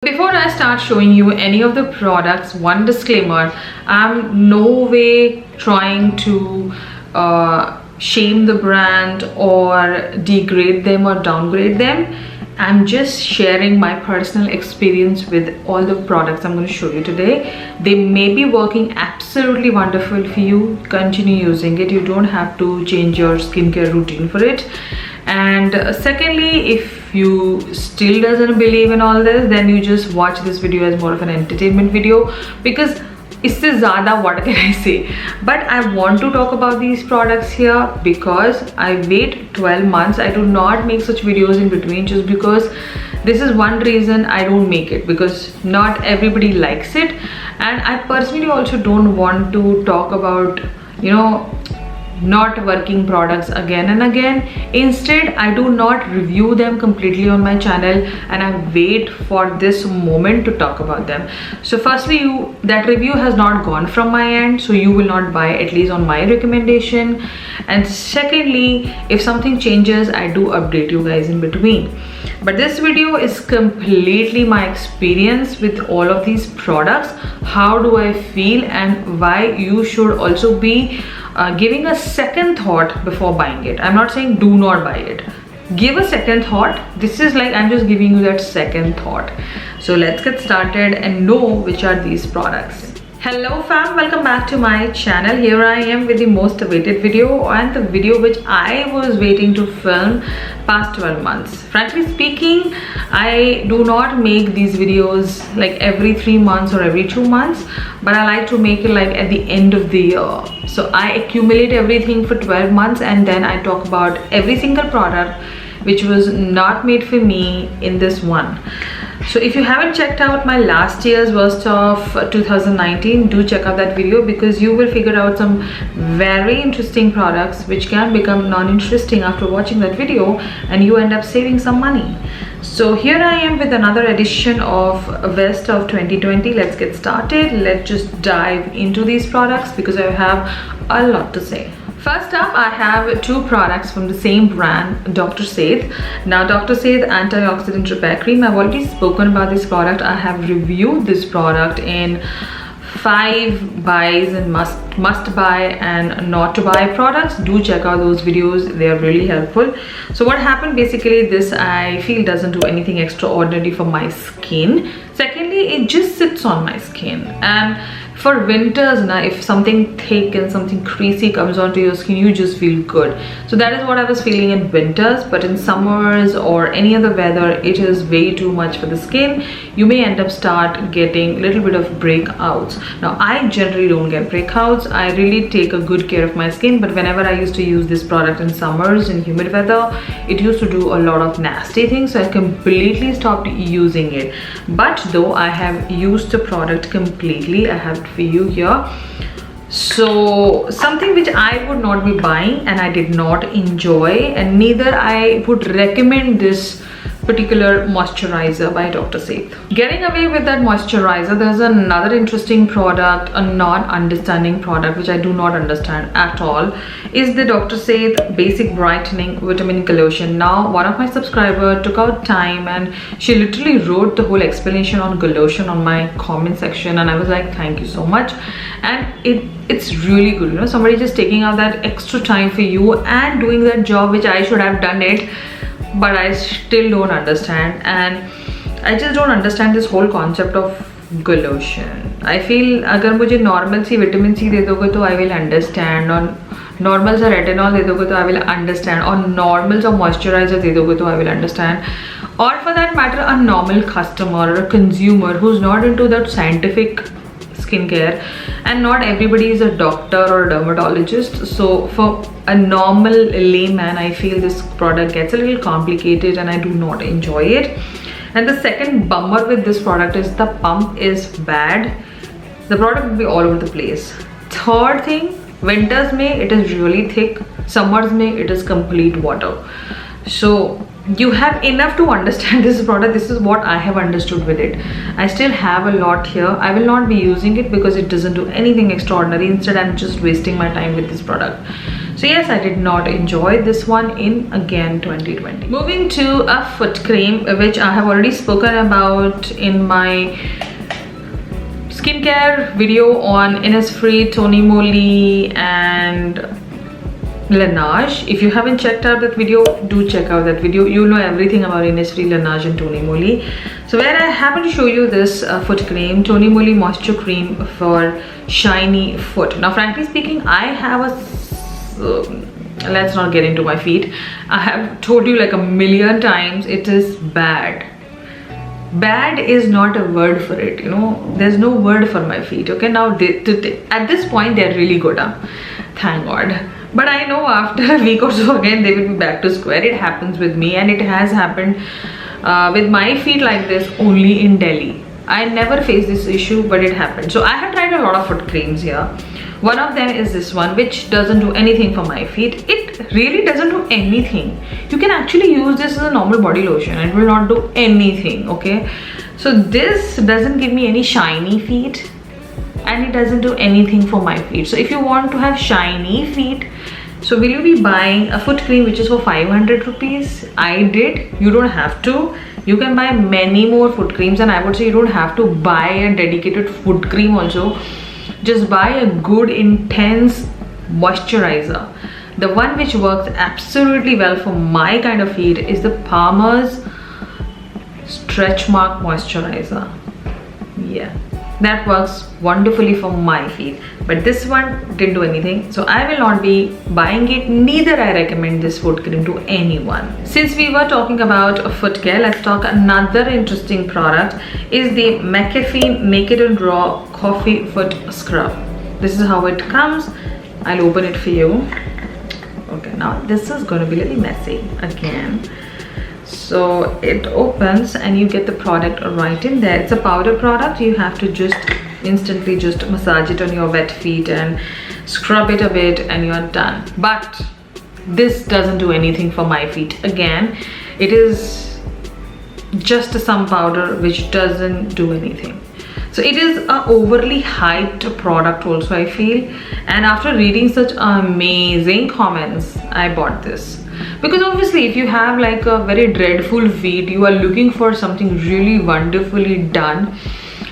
Before I start showing you any of the products, one disclaimer: I'm no way trying to shame the brand or degrade them or downgrade them. I'm just sharing my personal experience with all the products I'm going to show you today. They may be working absolutely wonderful for you. Continue using it. You don't have to change your skincare routine for it. And secondly, if you still doesn't believe in all this, then you just watch this video as more of an entertainment video, because isse zyada what can I say. But I want to talk about these products here because I wait 12 months. I do not make such videos in between just because this is one reason I don't make it, because not everybody likes it. And I personally also don't want to talk about, you know, not working products again and again. Instead, I do not review them completely on my channel, and I wait for this moment to talk about them. So firstly, that review has not gone from my end, so you will not buy, at least on my recommendation. And secondly, if something changes, I do update you guys in between. But this video is completely my experience with all of these products. How do I feel, and why you should also be giving a second thought before buying it. I'm not saying do not buy it. Give a second thought. This is like I'm just giving you that second thought. So let's get started and know which are these products. Hello fam, welcome back to my channel. Here I am with the most awaited video, and the video which I was waiting to film past 12 months. Frankly speaking, I do not make these videos like every 3 months or every 2 months, but I like to make it like at the end of the year. So I accumulate everything for 12 months and then I talk about every single product which was not made for me in this one. So if you haven't checked out my last year's worst of 2019, do check out that video, because you will figure out some very interesting products which can become non-interesting after watching that video, and you end up saving some money. So here I am with another edition of West of 2020. Let's get started. Let's just dive into these products because I have a lot to say. First up, I have two products from the same brand, Dr. Seth. Now, Dr. Seth Antioxidant Repair Cream. I've already spoken about this product. I have reviewed this product in 5 buys and must buy and not to buy products. Do check out those videos. They are really helpful. So what happened, basically, this I feel doesn't do anything extraordinary for my skin. Secondly, it just sits on my skin, and for winters now, if something thick and something creasy comes onto your skin, you just feel good. So that is what I was feeling in winters, but in summers or any other weather, it is way too much for the skin. You may end up start getting a little bit of breakouts. Now, I generally don't get breakouts. I really take a good care of my skin, but whenever I used to use this product in summers, in humid weather, it used to do a lot of nasty things, so I completely stopped using it. But though I have used the product completely, I have for you here. So something which I would not be buying and I did not enjoy, and neither I would recommend this particular moisturizer by Dr. Seth. Getting away with that moisturizer, there's another interesting product, a non-understanding product which I do not understand at all, is the Dr. Seth Basic Brightening Vitamin Lotion. Now, one of my subscribers took out time and she literally wrote the whole explanation on Lotion on my comment section, and I was like, thank you so much. And it's really good, you know, somebody just taking out that extra time for you and doing that job which I should have done it, but I still don't understand. And I just don't understand this whole concept of Lotion. I feel अगर मुझे normal सी vitamin C दे दोगे तो I will understand, और normal सा retinol दे दोगे तो I will understand, और normal सा moisturizer दे दोगे तो I will understand. Or for that matter, a normal customer or a consumer who's not into that scientific skincare, and not everybody is a doctor or a dermatologist. So for a normal layman, I feel this product gets a little complicated and I do not enjoy it. And the second bummer with this product is the pump is bad. The product will be all over the place. Third thing, winters may it is really thick, summers may it is complete water. So you have enough to understand this product. This is what I have understood with it. I still have a lot here. I will not be using it because it doesn't do anything extraordinary. Instead, I'm just wasting my time with this product. So yes, I did not enjoy this one in again 2020. Moving to a foot cream, which I have already spoken about in my skincare video on Innisfree, Tony Moly and Laneige. If you haven't checked out that video, do check out that video. You'll know everything about Innisfree, Laneige and Tony Moly. So where I happen to show you this foot cream, Tony Moly Moisture Cream for shiny foot. Now frankly speaking, I have let's not get into my feet. I have told you like a million times, it is bad. Bad is not a word for it, you know. There's no word for my feet. Okay, now at this point they're really good, thank God. But I know after a week or so again they will be back to square. It happens with me, and it has happened with my feet like this only in Delhi. I never faced this issue, but it happened. So I have tried a lot of foot creams here. One of them is this one, which doesn't do anything for my feet. It really doesn't do anything. You can actually use this as a normal body lotion. It will not do anything, okay? So this doesn't give me any shiny feet, and it doesn't do anything for my feet. So if you want to have shiny feet, so will you be buying a foot cream which is for 500 rupees? I did. You don't have to. You can buy many more foot creams, and I would say you don't have to buy a dedicated foot cream also. Just buy a good intense moisturizer. The one which works absolutely well for my kind of feet is the Palmer's Stretch Mark Moisturizer. Yeah, that works wonderfully for my feet, but this one didn't do anything, so I will not be buying it. Neither I recommend this foot cream to anyone. Since we were talking about foot care, let's talk another interesting product is the McAfee Naked and Raw Coffee Foot Scrub. This is how it comes. I'll open it for you. Okay, now this is going to be a little messy again. So it opens and you get the product right in there. It's a powder product. You have to just instantly just massage it on your wet feet and scrub it a bit and you're done. But this doesn't do anything for my feet. Again, it is just some powder which doesn't do anything. So it is a overly hyped product also, I feel, and after reading such amazing comments, I bought this. Because obviously if you have like a very dreadful feet, you are looking for something really wonderfully done,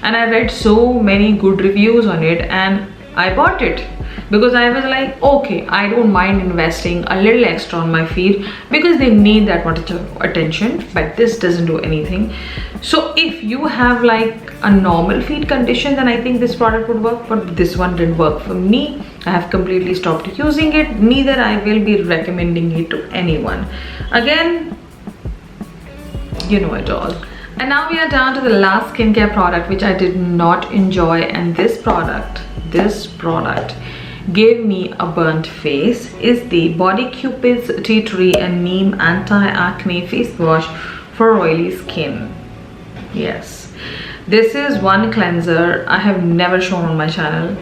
and I read so many good reviews on it and I bought it because I was like, okay, I don't mind investing a little extra on my feet because they need that much attention, but this doesn't do anything. So if you have like a normal feet condition, then I think this product would work, but this one didn't work for me. I have completely stopped using it. Neither I will be recommending it to anyone. Again, you know it all. And now we are down to the last skincare product which I did not enjoy, and this product gave me a burnt face is the Body Cupid's Tea Tree and Neem Anti-Acne Face Wash for oily skin. Yes, this is one cleanser I have never shown on my channel,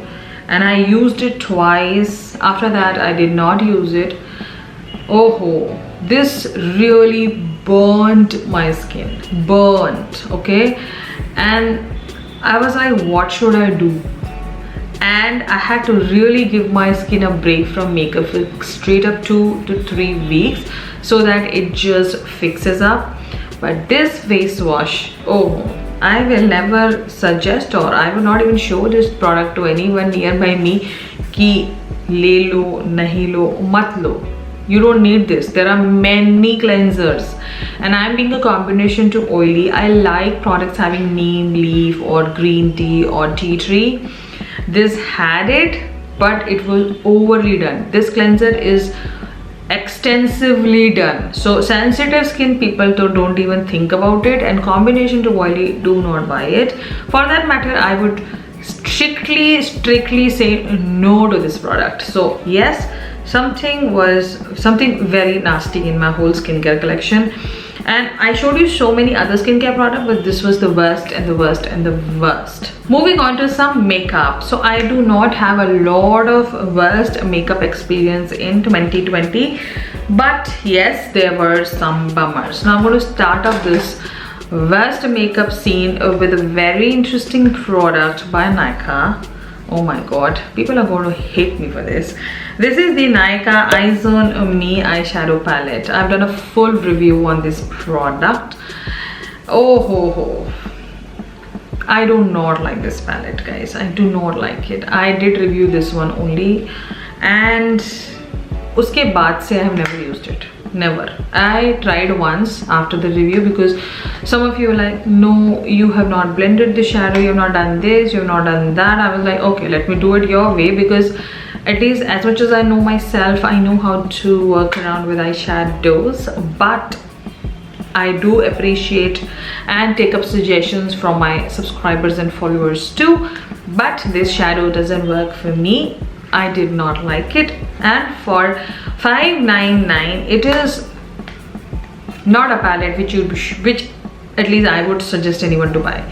and I used it twice. After that I did not use it. Oh, this really burnt my skin, okay, and I was like, what should I do? And I had to really give my skin a break from makeup for straight up 2 to 3 weeks so that it just fixes up. But this face wash, oh, I will never suggest, or I will not even show this product to anyone nearby me ki le lo, nahi lo, mat lo. You don't need this. There are many cleansers, and I'm being a combination to oily. I like products having neem leaf or green tea or tea tree. This had it, but it was overly done. This cleanser is extensively done, so sensitive skin people don't even think about it, and combination to oily, do not buy it. For that matter, I would strictly say no to this product. So yes, something very nasty in my whole skincare collection, and I showed you so many other skincare products, but this was the worst and the worst and the worst. Moving on to some makeup. So I do not have a lot of worst makeup experience in 2020, but yes, there were some bummers. Now I'm going to start off this worst makeup scene with a very interesting product by Nykaa. Oh my god, people are going to hate me for this. This is the Nykaa Eyezone Me eyeshadow palette. I've done a full review on this product. Oh ho ho. I do not like this palette, guys. I do not like it. I did review this one only, and uske baad se I have never used it. Never. I tried once after the review because some of you were like, no, you have not blended the shadow, you have not done this, you have not done that. I was like, okay, let me do it your way, because at least as much as I know myself, I know how to work around with eyeshadows. But I do appreciate and take up suggestions from my subscribers and followers too. But this shadow doesn't work for me. I did not like it. And for $5.99, it is not a palette which at least I would suggest anyone to buy.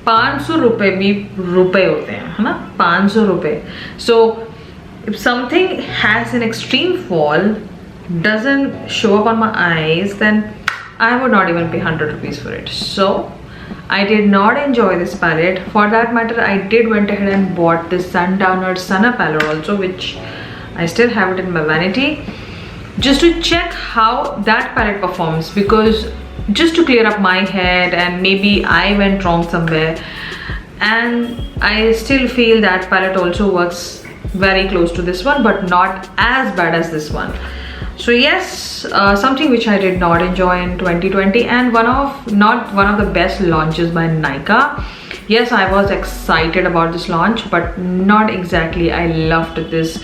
500 रुपए भी रुपए होते हैं, है ना? 500 रुपए. So if something has an extreme fall, doesn't show up on my eyes, then I would not even pay 100 rupees for it. So I did not enjoy this palette. For that matter, I did went ahead and bought this Sundowner Sunna palette also, which I still have it in my vanity, just to check how that palette performs, because just to clear up my head, and maybe I went wrong somewhere, and I still feel that palette also works very close to this one, but not as bad as this one. So yes, something which I did not enjoy in 2020, and not one of the best launches by Nykaa. Yes, I was excited about this launch, but not exactly I loved this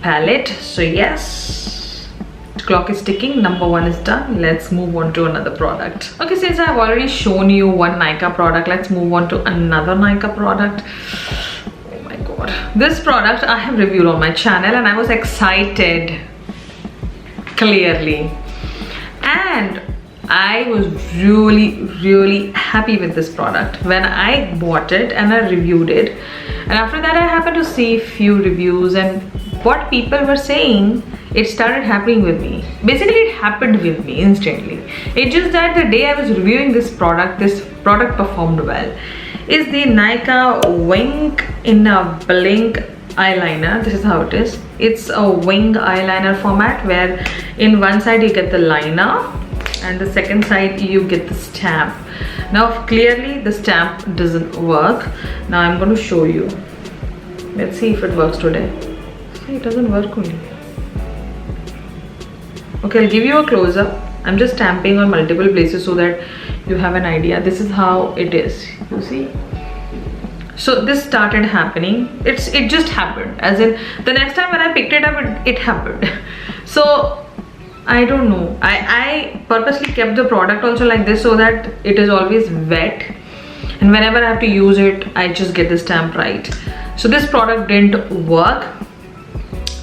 palette. So yes, clock is ticking. Number 1 is done. Let's move on to another product. Okay, since I've already shown you one Nykaa product, let's move on to another Nykaa product. Oh my god, this product I have reviewed on my channel, and I was excited, clearly, and I was really happy with this product when I bought it and I reviewed it. And after that, I happened to see few reviews, and what people were saying, it started happening with me. Basically, it happened with me instantly. It's just that the day I was reviewing this product performed well. Is the Nykaa Wink in a Blink eyeliner. This is how it is. It's a wing eyeliner format, where in one side you get the liner and the second side you get the stamp. Now clearly the stamp doesn't work. Now I'm going to show you. Let's see if it works today. See, it doesn't work only. Okay, I'll give you a close-up. I'm just stamping on multiple places so that you have an idea. This is how it is. You see? So this started happening. It just happened. As in, the next time when I picked it up, it happened. So I don't know. I purposely kept the product also like this so that it is always wet, and whenever I have to use it, I just get the stamp right. So this product didn't work,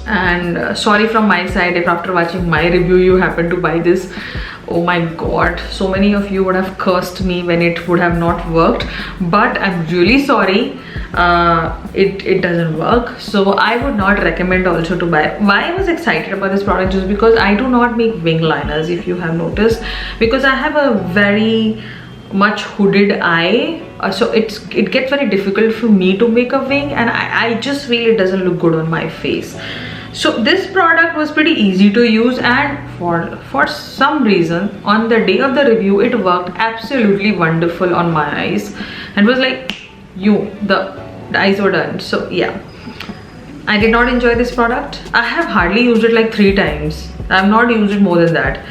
and sorry from my side if after watching my review you happen to buy this. Oh my god, so many of you would have cursed me when it would have not worked, but I'm really sorry. It doesn't work, so I would not recommend also to buy. Why I was excited about this product, just because I do not make wing liners, if you have noticed, because I have a very much hooded eye, so it gets very difficult for me to make a wing, and I just feel it doesn't look good on my face. So this product was pretty easy to use, and for some reason on the day of the review it worked absolutely wonderful on my eyes, and was like, the eyes were done. So yeah, I did not enjoy this product. I have hardly used it like 3 times. I have not used it more than that.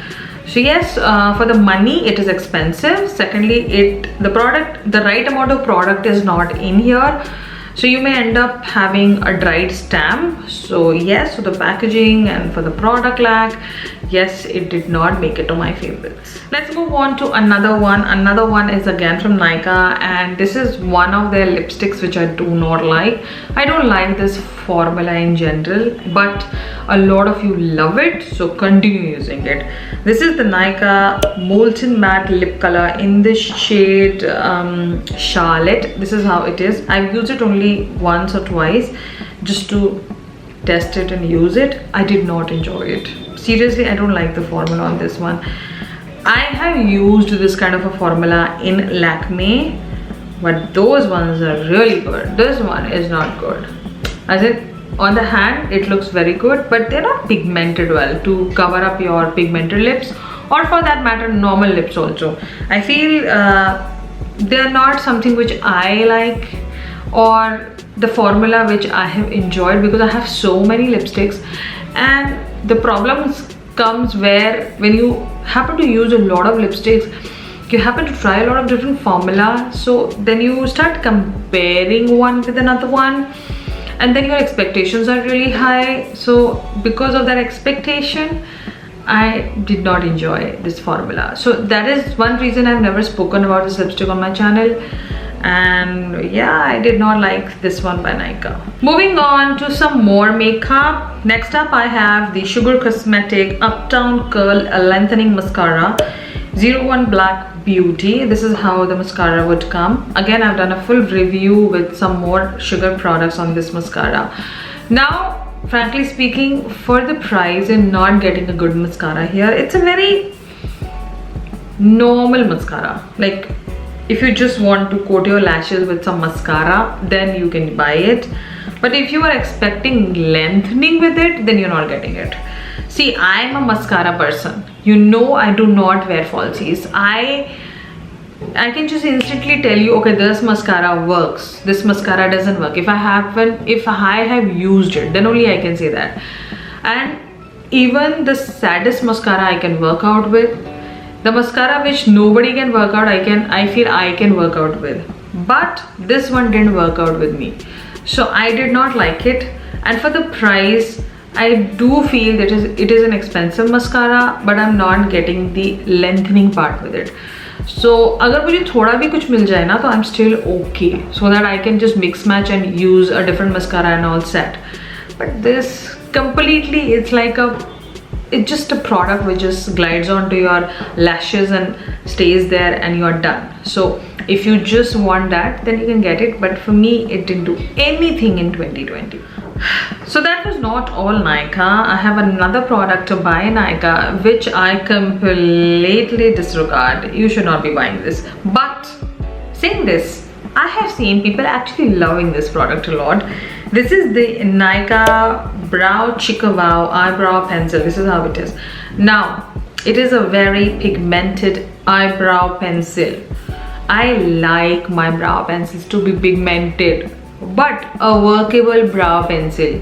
So yes, for the money it is expensive. Secondly, the right amount of product is not in here, so you may end up having a dried stamp. So yes, so the packaging and for the product lack, yes, it did not make it to my favorites. Let's move on to another one. Another one is again from Nykaa, and this is one of their lipsticks which I do not like. I don't like this formula in general, but a lot of you love it, so continue using it. This is the Nykaa Molten Matte Lip Color in the shade Charlotte. This is how it is. I've used it only once or twice just to test it and use it. I did not enjoy it. Seriously, I don't like the formula on this one. I have used this kind of a formula in Lakme, but those ones are really good. This one is not good. As in, on the hand it looks very good, but they're not pigmented well to cover up your pigmented lips, or for that matter normal lips also. I feel they're not something which I like, or the formula which I have enjoyed, because I have so many lipsticks, and the problem comes where when you happen to use a lot of lipsticks, you happen to try a lot of different formula, so then you start comparing one with another one, and then your expectations are really high. So because of that expectation, I did not enjoy this formula. So that is one reason I've never spoken about this lipstick on my channel. And yeah, I did not like this one by Nykaa. Moving on to some more makeup. Next up I have the Sugar Cosmetic Uptown Curl Lengthening Mascara 01 Black Beauty. This is how the mascara would come. Again, I've done a full review with some more sugar products on this mascara. Now, frankly speaking, for the price and not getting a good mascara here, it's a very normal mascara. Like, if you just want to coat your lashes with some mascara, then you can buy it. But if you are expecting lengthening with it, then you're not getting it. See, I'm a mascara person. You know, I do not wear falsies. I can just instantly tell you, okay, this mascara works, this mascara doesn't work. If I have used it, then only I can say that. And even the saddest mascara I can work out with. The mascara which nobody can work out, I feel I can work out with. But this one didn't work out with me. So I did not like it. And for the price, I do feel that it is an expensive mascara, but I'm not getting the lengthening part with it. So अगर मुझे थोड़ा भी कुछ मिल जाए ना, तो I'm still okay, so that I can just mix match and use a different mascara and all set. But this completely, it's just a product which just glides onto your lashes and stays there and you're done. So if you just want that, then you can get it, but for me it didn't do anything in 2020. So that was not all Nykaa. I have another product by Nykaa which I completely disregard. You should not be buying this. But saying this, I have seen people actually loving this product a lot. This is the Nykaa Brow Chicka Wow Eyebrow Pencil. This is how it is. Now, it is a very pigmented eyebrow pencil. I like my brow pencils to be pigmented, but a workable brow pencil.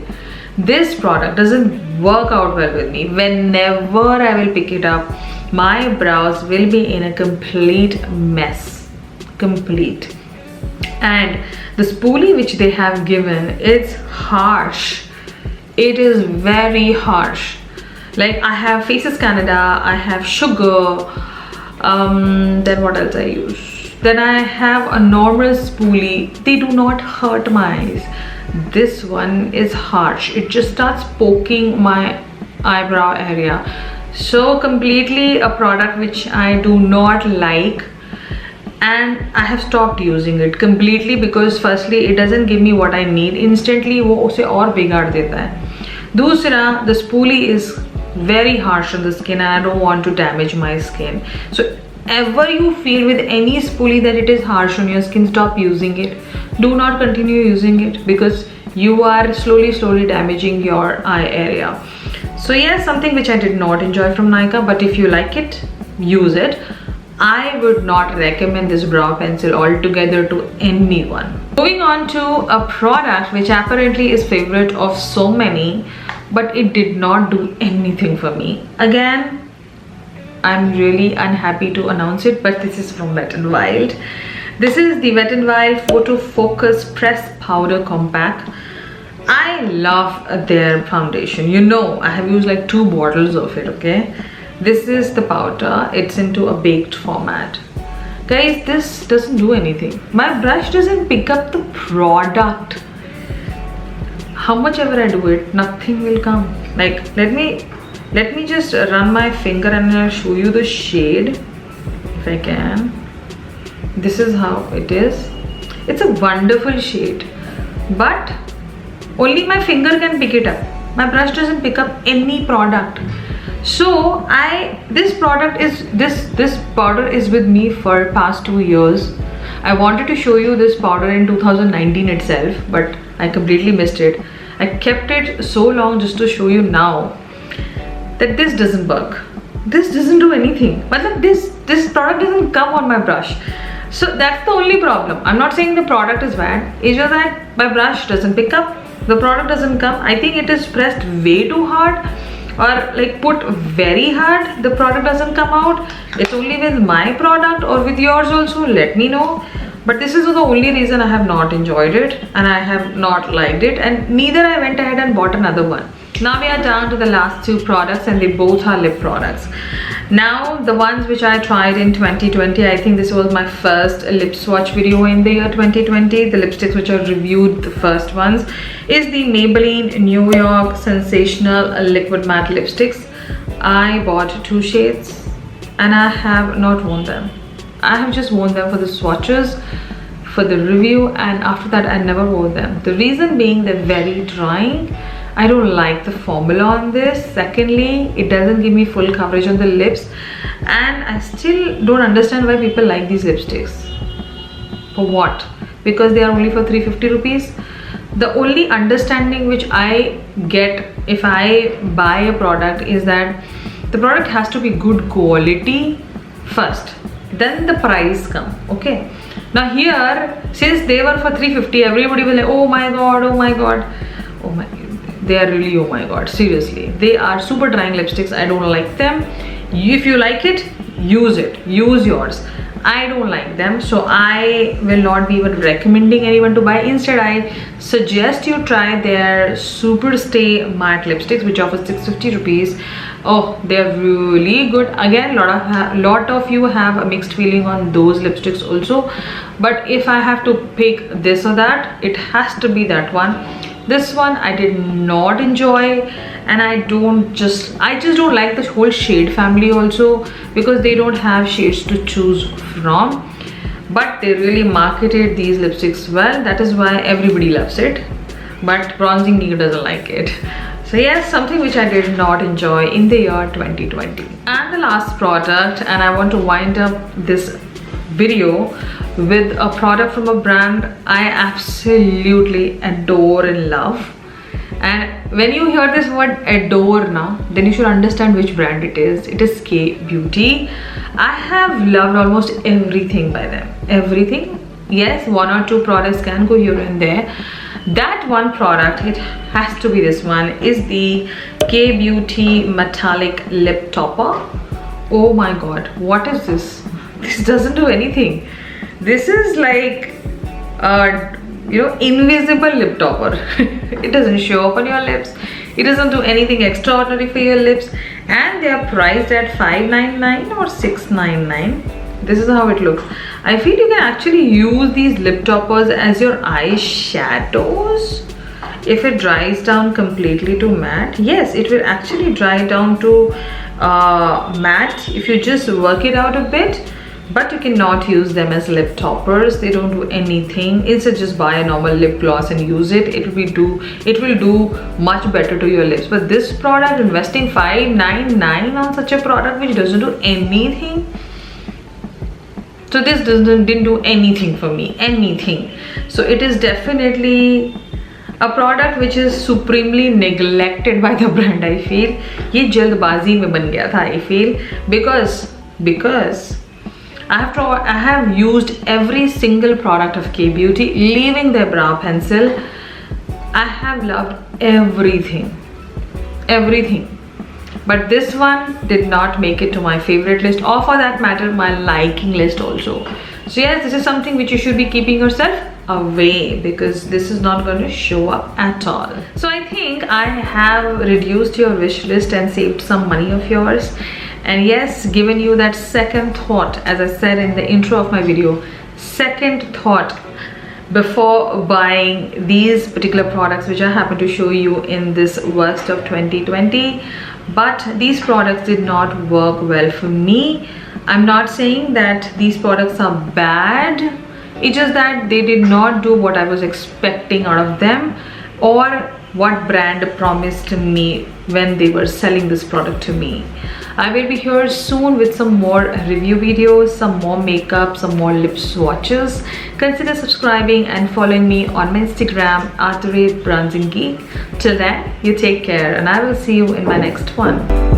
This product doesn't work out well with me. Whenever I will pick it up, my brows will be in a complete mess. Complete. And the spoolie which they have given, it's harsh. It is very harsh. Like, I have Faces Canada, I have Sugar, then what else I use? Then I have a normal spoolie. They do not hurt my eyes. This one is harsh. It just starts poking my eyebrow area. So completely a product which I do not like. And I have stopped using it completely because firstly it doesn't give me what I need instantly. वो उसे और बिगाड़ देता है. दूसरा, the spoolie is very harsh on the skin and I don't want to damage my skin. So ever you feel with any spoolie that it is harsh on your skin, stop using it. Do not continue using it because you are slowly damaging your eye area. So yes, something which I did not enjoy from Nykaa, but if you like it, use it. I would not recommend this brow pencil altogether to anyone. Moving on to a product which apparently is favorite of so many, but it did not do anything for me. Again, I'm really unhappy to announce it, but this is from Wet n Wild. This is the Wet n Wild Photo Focus Press Powder Compact. I love their foundation. You know, I have used like 2 bottles of it, okay? This is the powder. It's into a baked format. Guys, this doesn't do anything. My brush doesn't pick up the product. How much ever I do it, nothing will come. Like, let me just run my finger and I'll show you the shade if I can. This is how it is. It's a wonderful shade, but only my finger can pick it up. My brush doesn't pick up any product. So this powder is with me for past 2 years. I wanted to show you this powder in 2019 itself, but I completely missed it. I kept it so long just to show you now that this doesn't work. This doesn't do anything. But this product doesn't come on my brush. So that's the only problem. I'm not saying the product is bad. It's just that my brush doesn't pick up. The product doesn't come. I think it is pressed way too hard, or like put very hard. The product doesn't come out. It's only with my product or with yours also. Let me know. But this is the only reason I have not enjoyed it and I have not liked it, and neither I went ahead and bought another one. Now we are down to the last two products, and they both are lip products. Now the ones which I tried in 2020, I think this was my first lip swatch video in the year 2020. The lipsticks which I reviewed, the first ones, is the Maybelline New York Sensational Liquid Matte Lipsticks. I bought 2 shades and I have not worn them. I have just worn them for the swatches, for the review, and after that I never wore them. The reason being they're very drying. I don't like the formula on this. Secondly, it doesn't give me full coverage on the lips, and I still don't understand why people like these lipsticks. For what? Because they are only for 350 rupees. The only understanding which I get if I buy a product is that the product has to be good quality first, then the price come. Okay, now here, since they were for 350, everybody was like, oh my god, oh my god, oh my, they are really, oh my god, seriously, they are super drying lipsticks. I don't like them. If you like it, use yours. I don't like them, so I will not be even recommending anyone to buy. Instead, I suggest you try their Super Stay matte lipsticks, which offer 650 rupees. Oh, they're really good. Again, lot of you have a mixed feeling on those lipsticks also, but if I have to pick this or that, it has to be that one. This one I did not enjoy, and I just don't like the whole shade family also, because they don't have shades to choose from. But they really marketed these lipsticks well. That is why everybody loves it, but Bronzing Geek doesn't like it. So yes, something which I did not enjoy in the year 2020. And the last product, and I want to wind up this video with a product from a brand I absolutely adore and love. And when you hear this word adore now, then you should understand which brand it is. It is Kay Beauty. I have loved almost everything by them. Everything. Yes, 1 or 2 products can go here and there. That one product, it has to be this one, is the Kay Beauty Metallic Lip Topper. Oh my god, what is this? This doesn't do anything. This is like invisible lip topper. It doesn't show up on your lips. It doesn't do anything extraordinary for your lips, and they are priced at $5.99 or $6.99. This is how it looks. I feel you can actually use these lip toppers as your eyeshadows. If it dries down completely to matte, yes, it will actually dry down to matte if you just work it out a bit. But you cannot use them as lip toppers. They don't do anything. Instead, just buy a normal lip gloss and use it. It will do much better to your lips. But this product, investing $5.99 on such a product which doesn't do anything. So this didn't do anything for me. Anything. So it is definitely a product which is supremely neglected by the brand. I feel ये जल्दबाजी में बन गया था. I feel because I have used every single product of Kay Beauty, leaving their brow pencil. I have loved everything. But this one did not make it to my favorite list, or for that matter, my liking list also. So yes, this is something which you should be keeping yourself away, because this is not going to show up at all. So I think I have reduced your wish list and saved some money of yours. And yes, given you that second thought, as I said in the intro of my video, second thought before buying these particular products which I happen to show you in this worst of 2020. But these products did not work well for me. I'm not saying that these products are bad. It's just that they did not do what I was expecting out of them, or what brand promised me when they were selling this product to me. I will be here soon with some more review videos, some more makeup, some more lip swatches. Consider subscribing and following me on my Instagram @BronzingGeek. Till then, you take care and I will see you in my next one.